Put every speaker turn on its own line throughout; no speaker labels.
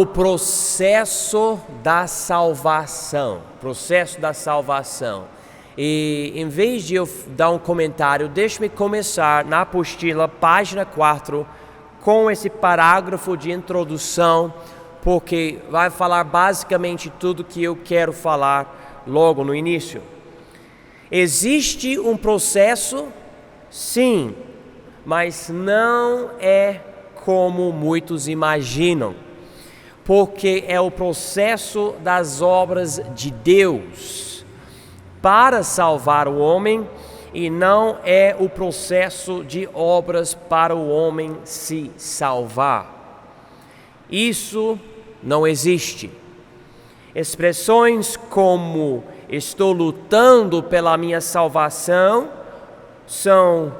o processo da salvação. Processo da salvação. E em vez de eu dar um comentário, deixe-me começar na apostila, página 4, com esse parágrafo de introdução, porque vai falar basicamente tudo que eu quero falar logo no início. Existe um processo, sim, mas não é como muitos imaginam, porque é o processo das obras de Deus para salvar o homem e não é o processo de obras para o homem se salvar. Isso não existe. Expressões como estou lutando pela minha salvação são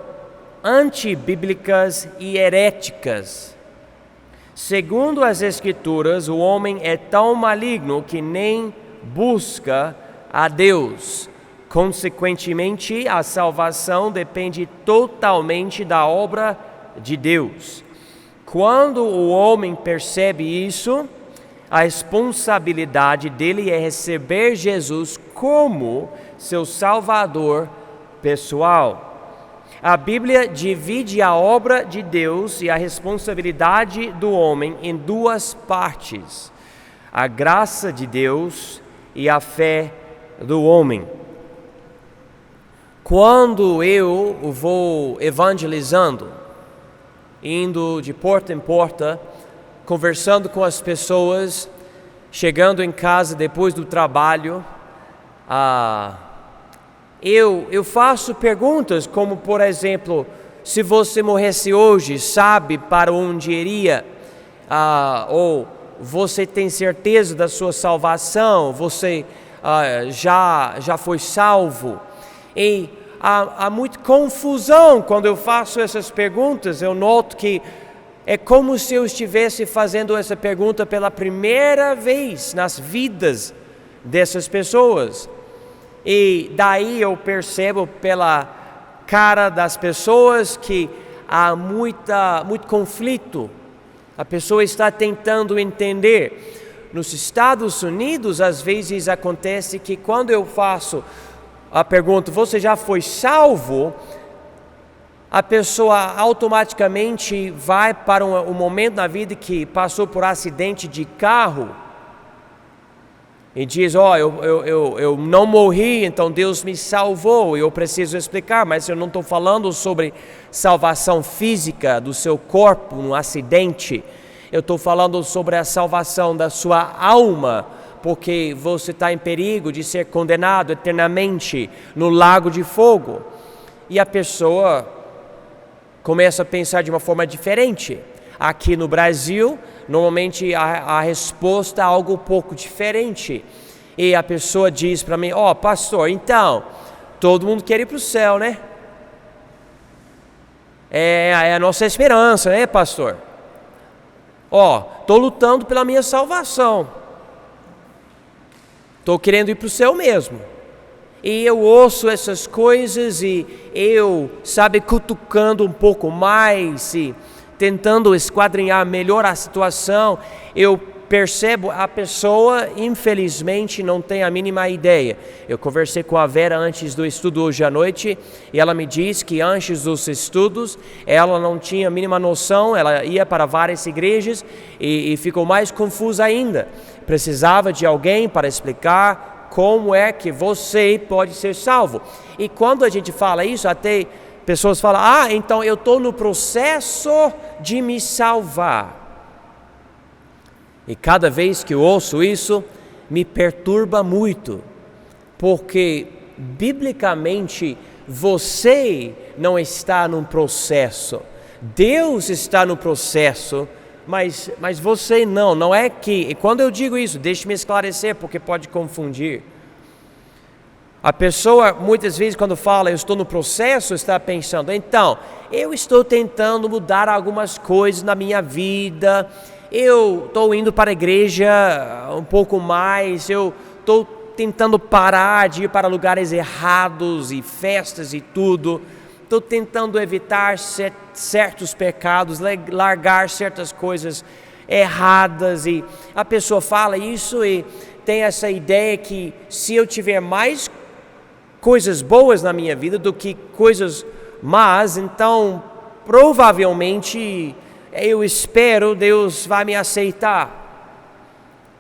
antibíblicas e heréticas. Segundo as Escrituras, o homem é tão maligno que nem busca a Deus. Consequentemente, a salvação depende totalmente da obra de Deus. Quando o homem percebe isso, a responsabilidade dele é receber Jesus como seu Salvador pessoal. A Bíblia divide a obra de Deus e a responsabilidade do homem em duas partes: a graça de Deus e a fé do homem. Quando eu vou evangelizando, indo de porta em porta, conversando com as pessoas, chegando em casa depois do trabalho, eu faço perguntas como, por exemplo, se você morresse hoje, sabe para onde iria? Ou você tem certeza da sua salvação? Você já foi salvo? E há muita confusão quando eu faço essas perguntas. Eu noto que é como se eu estivesse fazendo essa pergunta pela primeira vez nas vidas dessas pessoas. E daí eu percebo pela cara das pessoas que há muito conflito. A pessoa está tentando entender. Nos Estados Unidos, às vezes acontece que quando eu faço a pergunta, você já foi salvo? A pessoa automaticamente vai para um momento na vida que passou por acidente de carro e diz, eu não morri, então Deus me salvou. Eu preciso explicar, mas eu não estou falando sobre salvação física do seu corpo no acidente. Eu estou falando sobre a salvação da sua alma, porque você está em perigo de ser condenado eternamente no lago de fogo. E a pessoa começa a pensar de uma forma diferente. Aqui no Brasil, normalmente a resposta é algo um pouco diferente. E a pessoa diz para mim, pastor, então, todo mundo quer ir para o céu, né? É a nossa esperança, né, pastor? Estou lutando pela minha salvação. Estou querendo ir para o céu mesmo. E eu ouço essas coisas e eu, cutucando um pouco mais e tentando esquadrinhar melhor a situação, eu percebo a pessoa, infelizmente, não tem a mínima ideia. Eu conversei com a Vera antes do estudo hoje à noite e ela me disse que antes dos estudos ela não tinha a mínima noção, ela ia para várias igrejas e ficou mais confusa ainda. Precisava de alguém para explicar como é que você pode ser salvo. E quando a gente fala isso, até pessoas falam, então eu estou no processo de me salvar. E cada vez que eu ouço isso, me perturba muito, porque biblicamente você não está num processo, Deus está no processo, mas você não é que, e quando eu digo isso, deixe-me esclarecer, porque pode confundir. A pessoa, muitas vezes, quando fala, eu estou no processo, está pensando, então, eu estou tentando mudar algumas coisas na minha vida, eu estou indo para a igreja um pouco mais, eu estou tentando parar de ir para lugares errados e festas e tudo, estou tentando evitar certos pecados, largar certas coisas erradas, e a pessoa fala isso e tem essa ideia que se eu tiver mais coisas boas na minha vida do que coisas más, então provavelmente eu espero Deus vai me aceitar.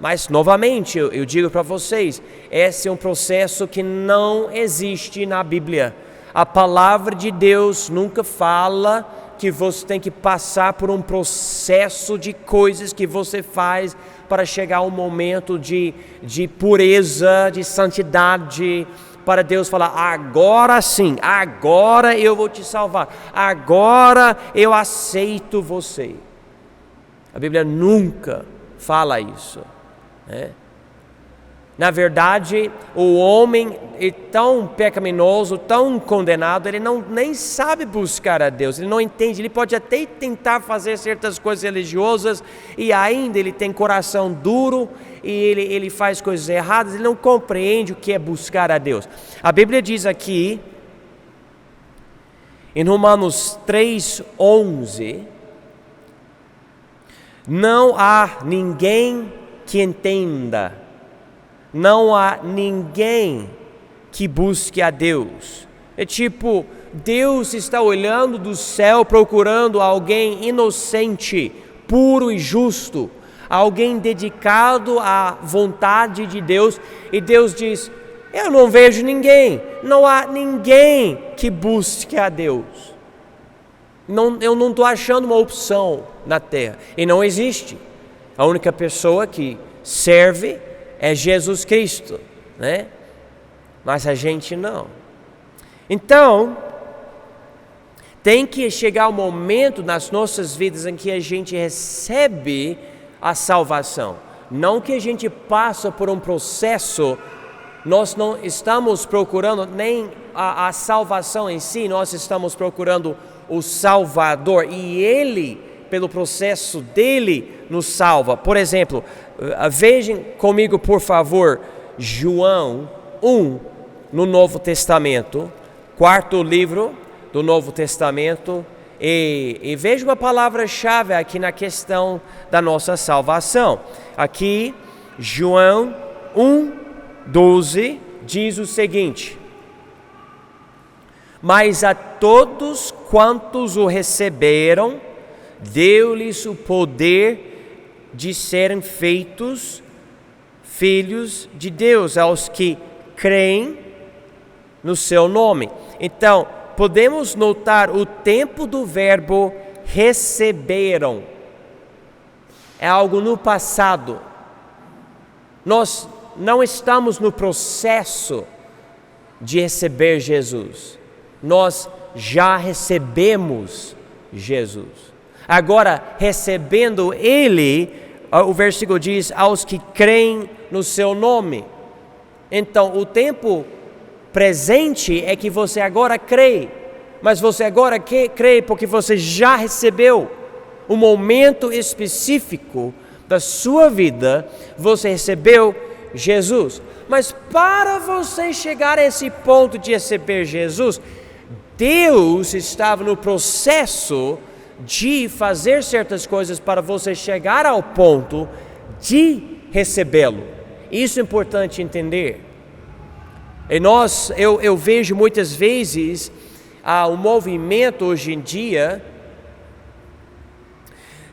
Mas novamente eu digo para vocês, esse é um processo que não existe na Bíblia. A palavra de Deus nunca fala que você tem que passar por um processo de coisas que você faz para chegar a um momento de pureza, de santidade, para Deus falar, agora sim, agora eu vou te salvar, agora eu aceito você. A Bíblia nunca fala isso, né? Na verdade, o homem é tão pecaminoso, tão condenado, ele nem sabe buscar a Deus, ele não entende, ele pode até tentar fazer certas coisas religiosas e ainda ele tem coração duro e ele faz coisas erradas, ele não compreende o que é buscar a Deus. A Bíblia diz aqui, em Romanos 3:11, não há ninguém que entenda, não há ninguém que busque a Deus. É tipo, Deus está olhando do céu procurando alguém inocente, puro e justo, alguém dedicado à vontade de Deus, e Deus diz, eu não vejo ninguém, não há ninguém que busque a Deus. Eu não estou achando uma opção na terra, e não existe. A única pessoa que serve é Jesus Cristo, né? Mas a gente não. Então, tem que chegar um momento nas nossas vidas em que a gente recebe a salvação. Não que a gente passa por um processo, nós não estamos procurando nem a salvação em si, nós estamos procurando o Salvador e Ele, pelo processo dele, nos salva. Por exemplo, vejam comigo, por favor, João 1, no Novo Testamento, quarto livro do Novo Testamento, e veja uma palavra-chave aqui na questão da nossa salvação. Aqui, João 1:12 diz o seguinte: mas a todos quantos o receberam, deu-lhes o poder de serem feitos filhos de Deus, aos que creem no seu nome. Então, podemos notar o tempo do verbo receberam. É algo no passado. Nós não estamos no processo de receber Jesus. Nós já recebemos Jesus. Agora, recebendo Ele, o versículo diz, aos que creem no seu nome. Então, o tempo presente é que você agora crê, mas você agora crê porque você já recebeu um momento específico da sua vida, você recebeu Jesus. Mas para você chegar a esse ponto de receber Jesus, Deus estava no processo de fazer certas coisas para você chegar ao ponto de recebê-lo. Isso é importante entender. E eu vejo muitas vezes um movimento hoje em dia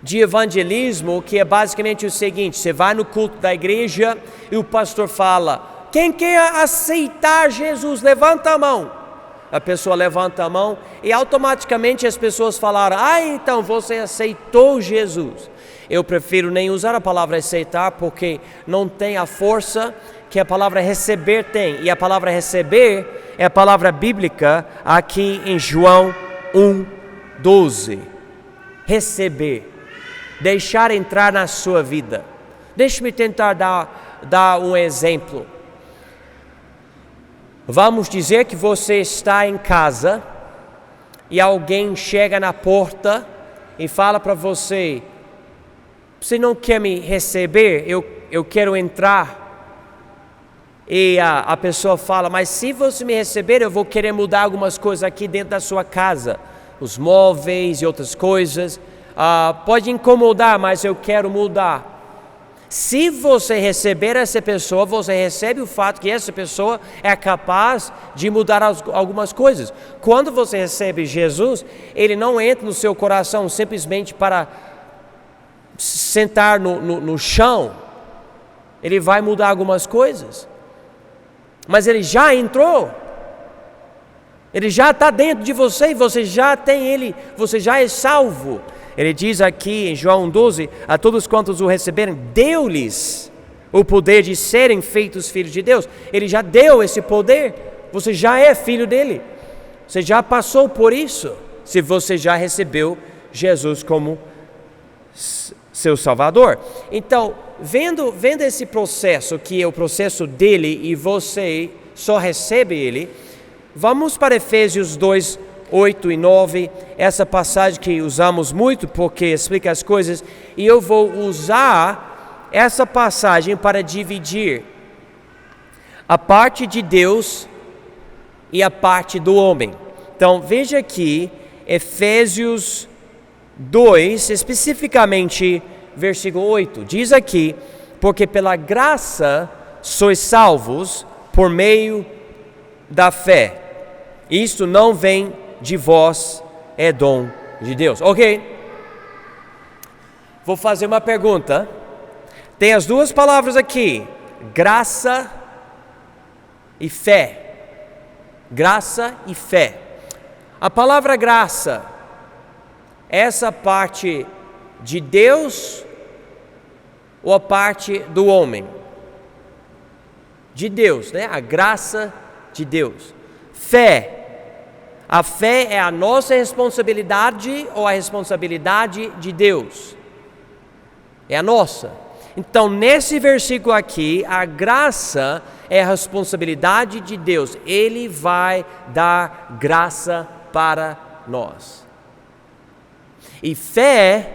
de evangelismo que é basicamente o seguinte: você vai no culto da igreja e o pastor fala, quem quer aceitar Jesus, levanta a mão. A pessoa levanta a mão e automaticamente as pessoas falaram, então você aceitou Jesus. Eu prefiro nem usar a palavra aceitar porque não tem a força que a palavra receber tem. E a palavra receber é a palavra bíblica aqui em João 1:12. Receber, deixar entrar na sua vida. Deixe-me tentar dar um exemplo. Vamos dizer que você está em casa e alguém chega na porta e fala para você, você não quer me receber? Eu quero entrar. E a pessoa fala, mas se você me receber, eu vou querer mudar algumas coisas aqui dentro da sua casa, os móveis e outras coisas. pode incomodar, mas eu quero mudar. Se você receber essa pessoa, você recebe o fato que essa pessoa é capaz de mudar algumas coisas. Quando você recebe Jesus, Ele não entra no seu coração simplesmente para sentar no chão. Ele vai mudar algumas coisas. Mas Ele já entrou. Ele já está dentro de você e você já tem Ele, você já é salvo. Ele diz aqui em João 12, a todos quantos o receberem, deu-lhes o poder de serem feitos filhos de Deus. Ele já deu esse poder, você já é filho dele. Você já passou por isso, se você já recebeu Jesus como seu Salvador. Então, vendo esse processo, que é o processo dele e você só recebe ele, vamos para Efésios 2, 8 e 9, essa passagem que usamos muito porque explica as coisas, e eu vou usar essa passagem para dividir a parte de Deus e a parte do homem. Então veja aqui, Efésios 2, especificamente versículo 8, diz aqui: porque pela graça sois salvos por meio da fé. Isto não vem de vós, é dom de Deus. Ok. Vou fazer uma pergunta. Tem as duas palavras aqui, graça e fé. Graça e fé. A palavra graça, essa parte de Deus ou a parte do homem? De Deus, né? A graça de Deus. Fé. A fé é a nossa responsabilidade ou a responsabilidade de Deus? É a nossa. Então, nesse versículo aqui, a graça é a responsabilidade de Deus. Ele vai dar graça para nós. E fé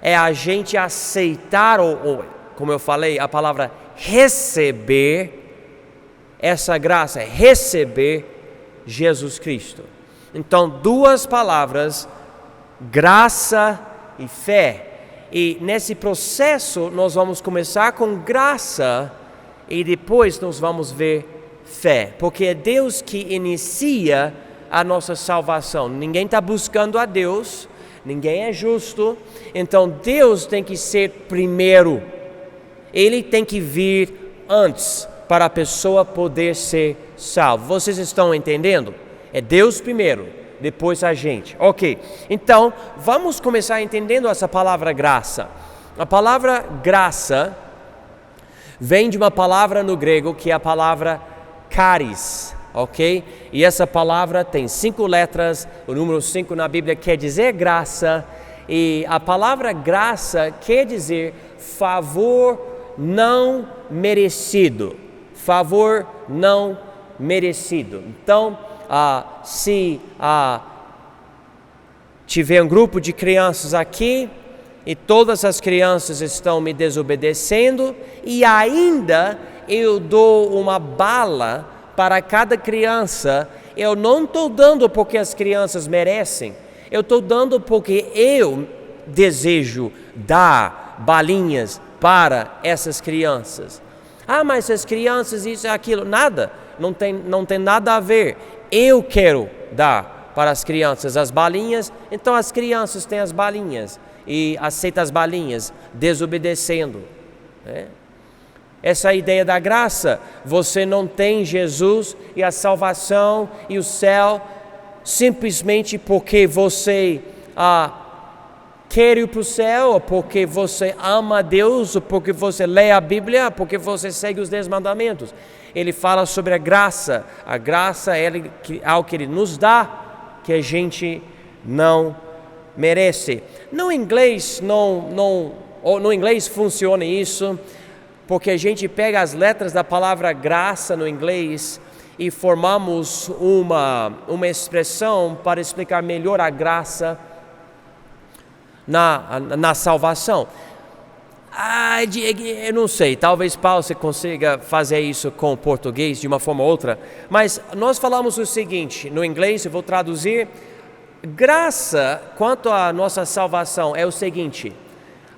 é a gente aceitar, ou como eu falei, a palavra receber essa graça, receber Jesus Cristo. Então, duas palavras, graça e fé. E nesse processo nós vamos começar com graça e depois nós vamos ver fé, porque é Deus que inicia a nossa salvação. Ninguém está buscando a Deus, ninguém é justo, então Deus tem que ser primeiro. Ele tem que vir antes para a pessoa poder ser salva. Vocês estão entendendo? É Deus primeiro, depois a gente. Ok, então vamos começar entendendo essa palavra graça. A palavra graça vem de uma palavra no grego que é a palavra charis, ok? E essa palavra tem 5 letras, o número 5 na Bíblia quer dizer graça, e a palavra graça quer dizer favor não merecido. Favor não merecido. Então, se tiver um grupo de crianças aqui e todas as crianças estão me desobedecendo e ainda eu dou uma bala para cada criança, eu não estou dando porque as crianças merecem, eu estou dando porque eu desejo dar balinhas para essas crianças. Mas as crianças isso e aquilo, nada, não tem nada a ver. Eu quero dar para as crianças as balinhas, então as crianças têm as balinhas e aceitam as balinhas, desobedecendo. Essa é a ideia da graça. Você não tem Jesus e a salvação e o céu simplesmente porque você quer ir para o céu, ou porque você ama a Deus, ou porque você lê a Bíblia, ou porque você segue os 10 mandamentos. Ele fala sobre a graça. A graça é algo que Ele nos dá, que a gente não merece. No inglês funciona isso, porque a gente pega as letras da palavra graça no inglês e formamos uma expressão para explicar melhor a graça na salvação. Eu não sei, talvez Paulo você consiga fazer isso com o português de uma forma ou outra, mas nós falamos o seguinte, no inglês eu vou traduzir, Graça, quanto à nossa salvação, é o seguinte: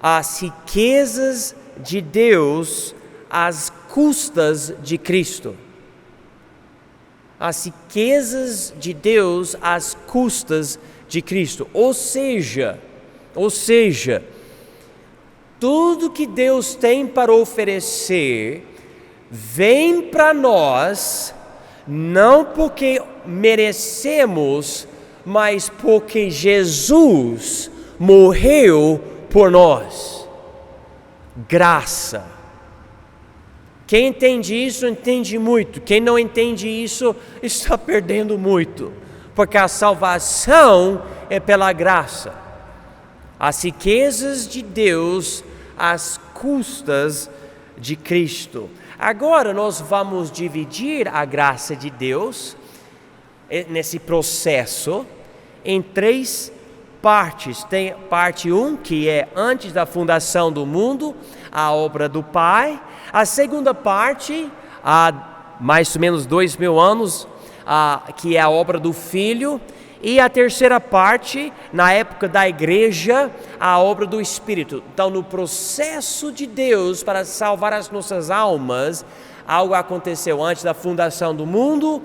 as riquezas de Deus às custas de Cristo. As riquezas de Deus às custas de Cristo. Ou seja, tudo que Deus tem para oferecer vem para nós, não porque merecemos, mas porque Jesus morreu por nós. Graça. Quem entende isso, entende muito. Quem não entende isso, está perdendo muito. Porque a salvação é pela graça. As riquezas de Deus às custas de Cristo. Agora nós vamos dividir a graça de Deus nesse processo em 3 partes. Tem parte 1, que é antes da fundação do mundo, a obra do Pai. A segunda parte, há mais ou menos 2000 anos, que é a obra do Filho. E a terceira parte, na época da igreja, a obra do Espírito. Então, no processo de Deus para salvar as nossas almas, algo aconteceu antes da fundação do mundo,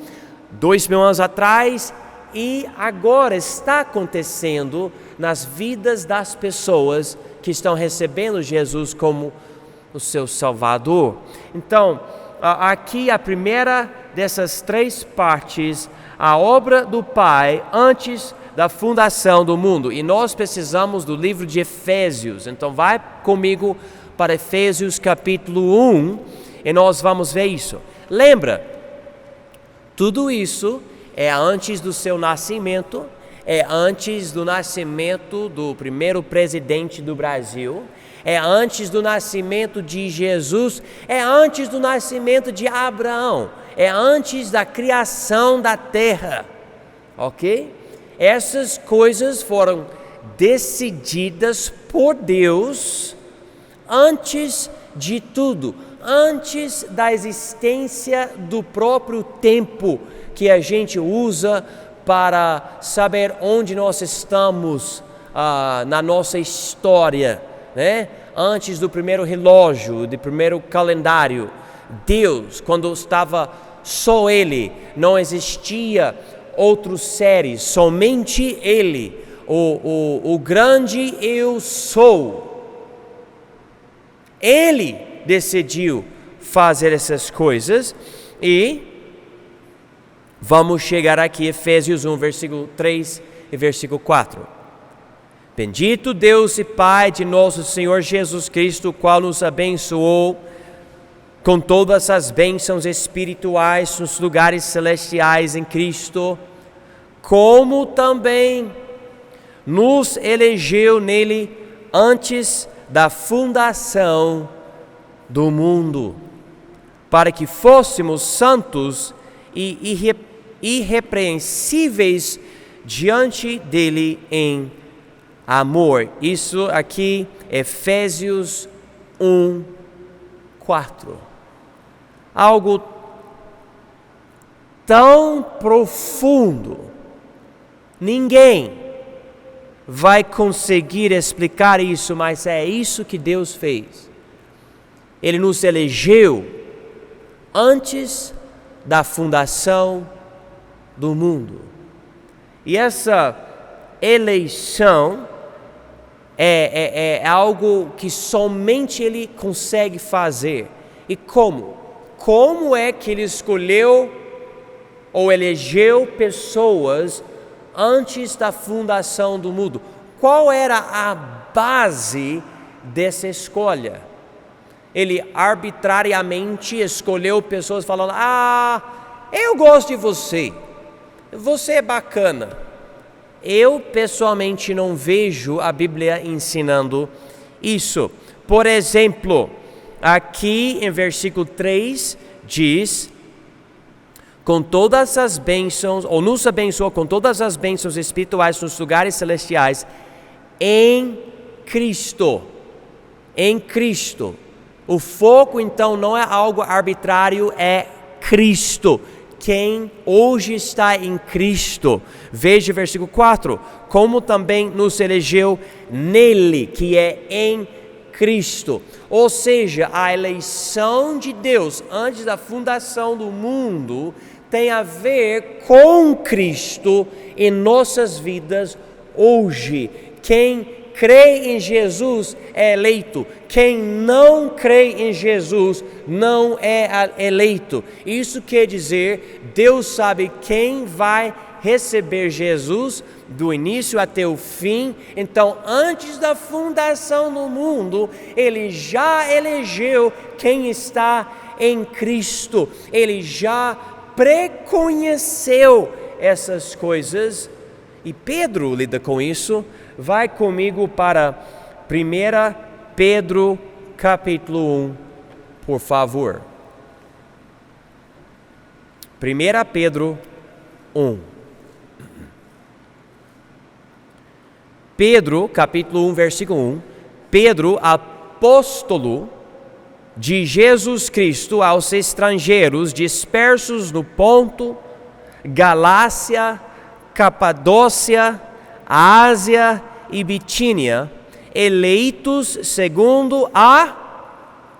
2000 anos atrás, e agora está acontecendo nas vidas das pessoas que estão recebendo Jesus como o seu Salvador. Então, aqui a primeira dessas 3 partes, a obra do Pai antes da fundação do mundo. E nós precisamos do livro de Efésios. Então vai comigo para Efésios capítulo 1 e nós vamos ver isso. Lembra, tudo isso é antes do seu nascimento, é antes do nascimento do primeiro presidente do Brasil, é antes do nascimento de Jesus, é antes do nascimento de Abraão, é antes da criação da terra, ok? Essas coisas foram decididas por Deus antes de tudo, antes da existência do próprio tempo que a gente usa para saber onde nós estamos na nossa história, né? Antes do primeiro relógio, do primeiro calendário, Deus, quando estava só Ele, não existia outros seres, somente Ele, o grande Eu Sou. Ele decidiu fazer essas coisas e vamos chegar aqui, Efésios 1, versículo 3 e versículo 4. Bendito Deus e Pai de nosso Senhor Jesus Cristo, o qual nos abençoou com todas as bênçãos espirituais nos lugares celestiais em Cristo, como também nos elegeu nele antes da fundação do mundo, para que fôssemos santos e irrepreensíveis diante dele em amor. Isso aqui, Efésios 1, 4. Algo tão profundo, ninguém vai conseguir explicar isso, mas é isso que Deus fez. Ele nos elegeu antes da fundação do mundo. E essa eleição é algo que somente Ele consegue fazer. E como? Como é que Ele escolheu ou elegeu pessoas antes da fundação do mundo? Qual era a base dessa escolha? Ele arbitrariamente escolheu pessoas falando: eu gosto de você, você é bacana. Eu pessoalmente não vejo a Bíblia ensinando isso. Por exemplo, aqui em versículo 3 diz: com todas as bênçãos, ou nos abençoou com todas as bênçãos espirituais nos lugares celestiais em Cristo. Em Cristo. O foco então não é algo arbitrário, é Cristo. quem hoje está em Cristo. Veja o versículo 4. Como também nos elegeu nele, que é em Cristo. Ou seja, a eleição de Deus antes da fundação do mundo tem a ver com Cristo em nossas vidas hoje. Quem crê em Jesus é eleito. Quem não crê em Jesus não é eleito. Isso quer dizer, Deus sabe quem vai receber Jesus do início até o fim. Então, antes da fundação do mundo, Ele já elegeu quem está em Cristo. Ele já preconheceu essas coisas. E Pedro lida com isso. Vai comigo para 1 Pedro capítulo 1, por favor. 1 Pedro 1. Pedro, capítulo 1, versículo 1. Pedro, apóstolo de Jesus Cristo aos estrangeiros dispersos no Ponto, Galácia, Capadócia, Ásia e Bitínia, eleitos segundo a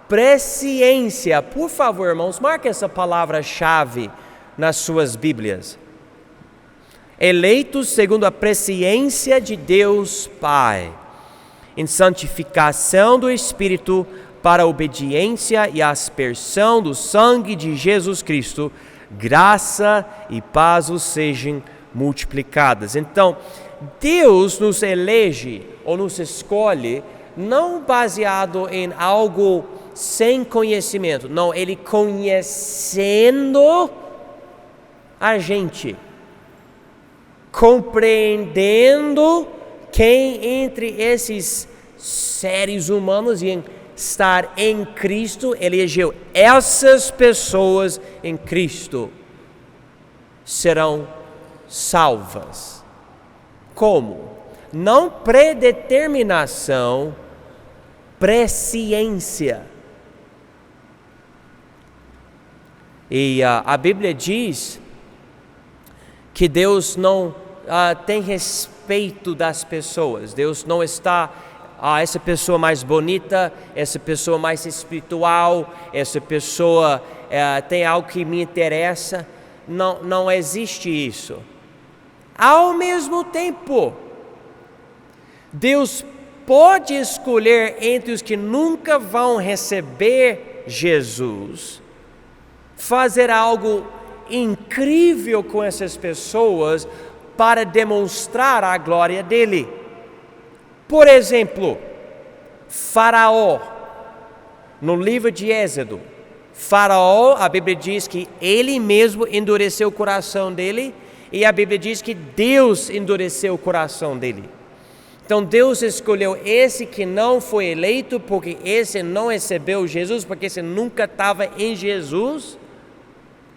presciência. Por favor, irmãos, marque essa palavra-chave nas suas Bíblias. Eleitos segundo a presciência de Deus Pai, em santificação do Espírito para a obediência e a aspersão do sangue de Jesus Cristo, graça e paz os sejam multiplicadas. Então, Deus nos elege ou nos escolhe não baseado em algo sem conhecimento, não, Ele conhecendo a gente, compreendendo quem entre esses seres humanos e estar em Cristo, Ele elegeu essas pessoas em Cristo, serão salvas. Como? Não predeterminação, presciência. E a Bíblia diz que Deus não tem respeito das pessoas. Deus não está, essa pessoa mais bonita, essa pessoa mais espiritual, essa pessoa tem algo que me interessa. Não existe isso. Ao mesmo tempo, Deus pode escolher entre os que nunca vão receber Jesus, fazer algo incrível com essas pessoas para demonstrar a glória dele. Por exemplo, Faraó, no livro de Êxodo, Faraó, a Bíblia diz que ele mesmo endureceu o coração dele, e a Bíblia diz que Deus endureceu o coração dele. Então Deus escolheu esse que não foi eleito, porque esse não recebeu Jesus, porque esse nunca estava em Jesus.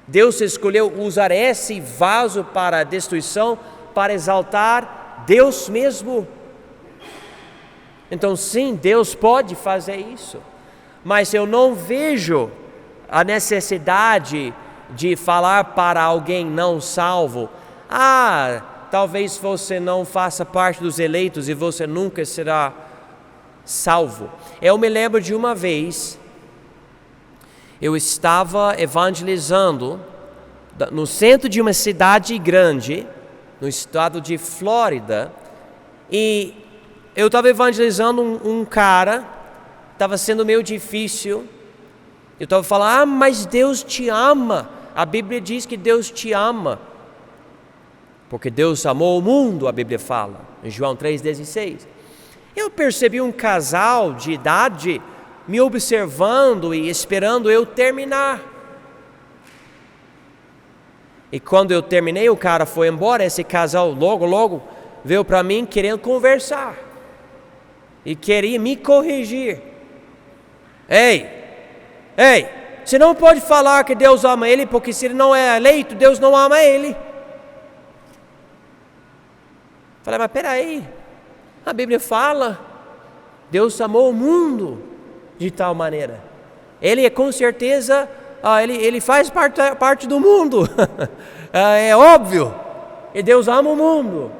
Deus escolheu usar esse vaso para a destruição, para exaltar Deus mesmo. Então sim, Deus pode fazer isso, mas eu não vejo a necessidade de falar para alguém não salvo: talvez você não faça parte dos eleitos e você nunca será salvo. Eu me lembro de uma vez, eu estava evangelizando no centro de uma cidade grande, no estado de Flórida, e eu estava evangelizando um cara, estava sendo meio difícil. Eu estava falando: mas Deus te ama. A Bíblia diz que Deus te ama, porque Deus amou o mundo, a Bíblia fala, em João 3,16. Eu percebi um casal de idade me observando e esperando eu terminar. E quando eu terminei, o cara foi embora. Esse casal logo veio para mim querendo conversar e queria me corrigir. Ei, você não pode falar que Deus ama ele, porque se ele não é eleito, Deus não ama ele. Falei: mas peraí, a Bíblia fala, Deus amou o mundo de tal maneira. Ele com certeza Ele faz parte do mundo. É óbvio. E Deus ama o mundo.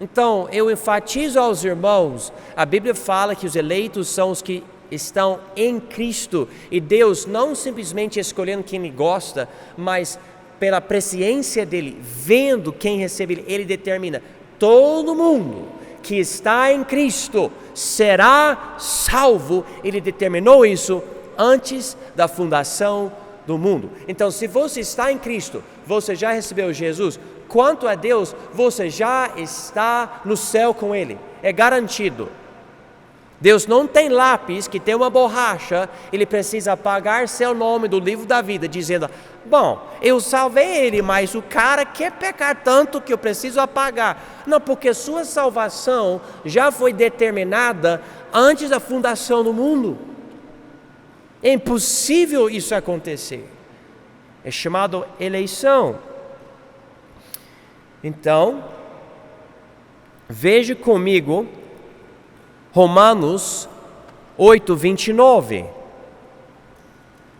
Então, eu enfatizo aos irmãos, a Bíblia fala que os eleitos são os que estão em Cristo. E Deus não simplesmente escolhendo quem Ele gosta, mas pela presciência dEle, vendo quem recebe Ele determina, todo mundo que está em Cristo será salvo. Ele determinou isso antes da fundação do mundo. Então, se você está em Cristo, você já recebeu Jesus, quanto a Deus, você já está no céu com Ele, é garantido. Deus não tem lápis que tem uma borracha, Ele precisa apagar seu nome do livro da vida, dizendo, bom, eu salvei ele, mas o cara quer pecar tanto que eu preciso apagar. Não, porque sua salvação já foi determinada antes da fundação do mundo. É impossível isso acontecer. É chamado eleição. Então, veja comigo Romanos 8, 29.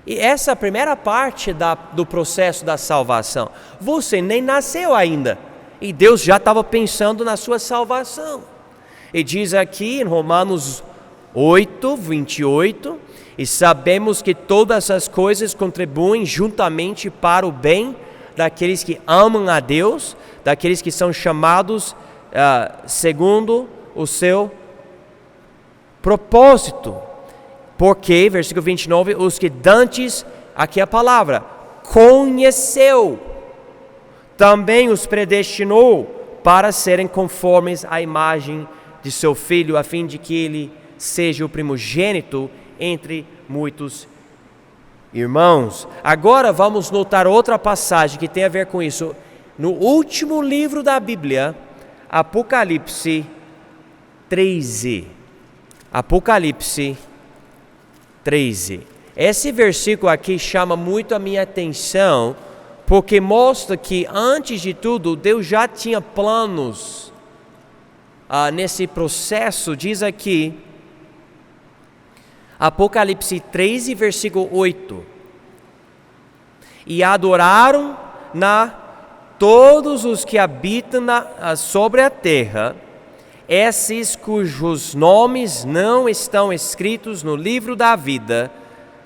E essa primeira parte do processo da salvação. Você nem nasceu ainda. E Deus já estava pensando na sua salvação. E diz aqui em Romanos 8, 28. E sabemos que todas as coisas contribuem juntamente para o bem daqueles que amam a Deus, daqueles que são chamados segundo o seu propósito. Porque, versículo 29, os que dantes, aqui é a palavra, conheceu, também os predestinou para serem conformes à imagem de seu Filho, a fim de que ele seja o primogênito entre muitos irmãos. Agora vamos notar outra passagem que tem a ver com isso. No último livro da Bíblia, Apocalipse 13. Apocalipse 13. Esse versículo aqui chama muito a minha atenção, porque mostra que antes de tudo, Deus já tinha planos nesse processo. Diz aqui, Apocalipse 13, versículo 8. E adoraram todos os que habitam sobre a terra, esses cujos nomes não estão escritos no livro da vida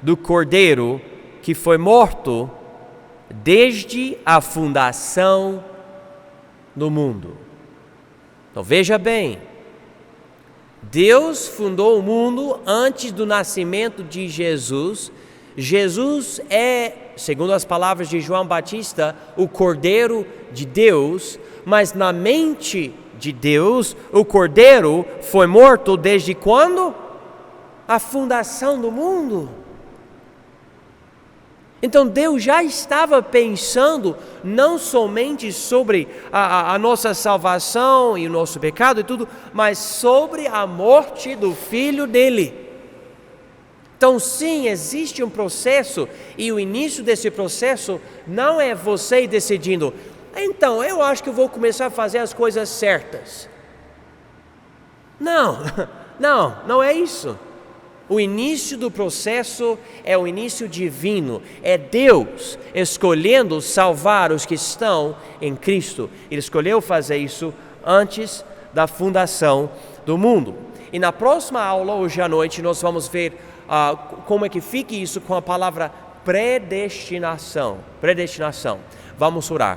do Cordeiro que foi morto desde a fundação do mundo. Então veja bem, Deus fundou o mundo antes do nascimento de Jesus. Jesus é, segundo as palavras de João Batista, o Cordeiro de Deus, mas na mente de Deus, o Cordeiro foi morto desde quando? A fundação do mundo. Então Deus já estava pensando não somente sobre a nossa salvação e o nosso pecado e tudo, mas sobre a morte do Filho dele. Então sim, existe um processo, e o início desse processo não é você decidindo, então eu acho que eu vou começar a fazer as coisas certas. Não é isso. O início do processo é o início divino, é Deus escolhendo salvar os que estão em Cristo. Ele escolheu fazer isso antes da fundação do mundo. E na próxima aula, hoje à noite, nós vamos ver como é que fica isso com a palavra predestinação. Vamos orar.